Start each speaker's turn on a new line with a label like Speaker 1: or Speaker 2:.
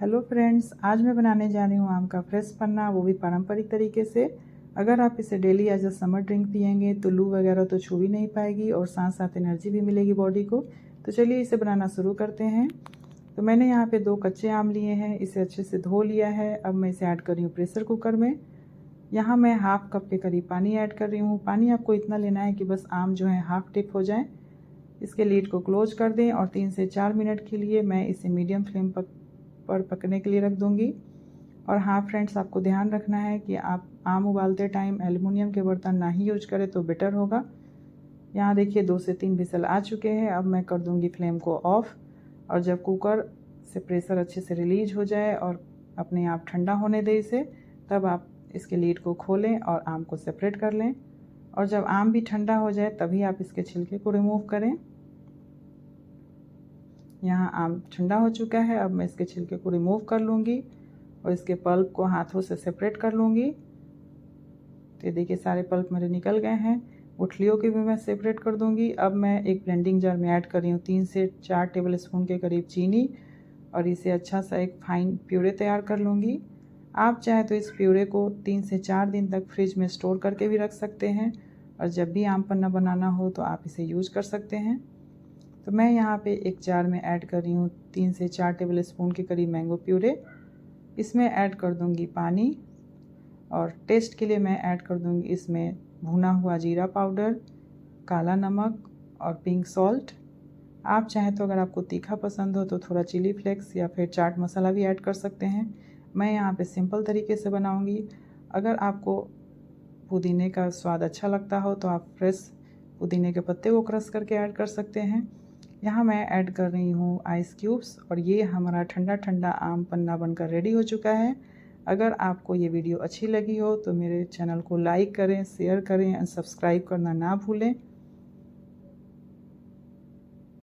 Speaker 1: Hello friends, आज मैं बनाने जा रही हूँ आम का फ्रेश पन्ना, वो भी पारंपरिक तरीके से। अगर आप इसे daily as a summer drink पियेंगे तो लू वगैरह तो छू भी नहीं पाएगी और साथ साथ एनर्जी भी मिलेगी बॉडी को। तो चलिए इसे बनाना शुरू करते हैं। तो मैंने यहाँ पे 2 कच्चे आम लिए हैं, इसे अच्छे से धो लिया है। अब मैं इसे ऐड कर रही हूँ प्रेशर कुकर में। यहाँ मैं हाफ कप के करीब पानी ऐड कर रही हूँ। पानी आपको इतना लेना है कि बस आम जो है हाफ टिप हो जाए। इसके लीड को क्लोज कर दें और 3 से 4 मिनट के लिए मैं इसे मीडियम फ्लेम पर पकने के लिए रख दूंगी। और हाँ फ्रेंड्स, आपको ध्यान रखना है कि आप आम उबालते टाइम एल्युमिनियम के बर्तन ना ही यूज करें तो बेटर होगा। यहाँ देखिए 2 से 3 विसल आ चुके हैं। अब मैं कर दूंगी फ्लेम को ऑफ। और जब कुकर से प्रेशर अच्छे से रिलीज हो जाए और अपने आप ठंडा होने दे इसे, तब आप इसके लीड को खोलें और आम को सेपरेट कर लें। और जब आम भी ठंडा हो जाए तभी आप इसके छिलके को रिमूव करें। यहाँ आम ठंडा हो चुका है। अब मैं इसके छिलके को रिमूव कर लूँगी और इसके पल्प को हाथों से सेपरेट कर लूँगी। तो ये देखिए सारे पल्प मेरे निकल गए हैं। गुठलियों के भी मैं सेपरेट कर दूँगी। अब मैं एक ब्लेंडिंग जार में ऐड कर रही हूँ 3 से 4 टेबल स्पून के करीब चीनी और इसे अच्छा सा एक फाइन प्यूरे तैयार कर लूँगी। आप चाहे तो इस प्यूरे को 3 से 4 दिन तक फ्रिज में स्टोर करके भी रख सकते हैं और जब भी आम पन्ना बनाना हो तो आप इसे यूज कर सकते हैं। तो मैं यहाँ पे एक जार में ऐड कर रही हूँ 3 से 4 टेबल स्पून के करीब मैंगो प्यूरे। इसमें ऐड कर दूँगी पानी और टेस्ट के लिए मैं ऐड कर दूँगी इसमें भुना हुआ जीरा पाउडर, काला नमक और पिंक सॉल्ट। आप चाहें तो अगर आपको तीखा पसंद हो तो थोड़ा चिली फ्लेक्स या फिर चाट मसाला भी ऐड कर सकते हैं। मैं यहाँ पे सिंपल तरीके से बनाऊँगी। अगर आपको पुदीने का स्वाद अच्छा लगता हो तो आप फ्रेश पुदीने के पत्ते को क्रश करके ऐड कर सकते हैं। यहाँ मैं ऐड कर रही हूँ आइस क्यूब्स और ये हमारा ठंडा ठंडा आम पन्ना बनकर रेडी हो चुका है। अगर आपको ये वीडियो अच्छी लगी हो तो मेरे चैनल को लाइक करें, शेयर करें और सब्सक्राइब करना ना भूलें।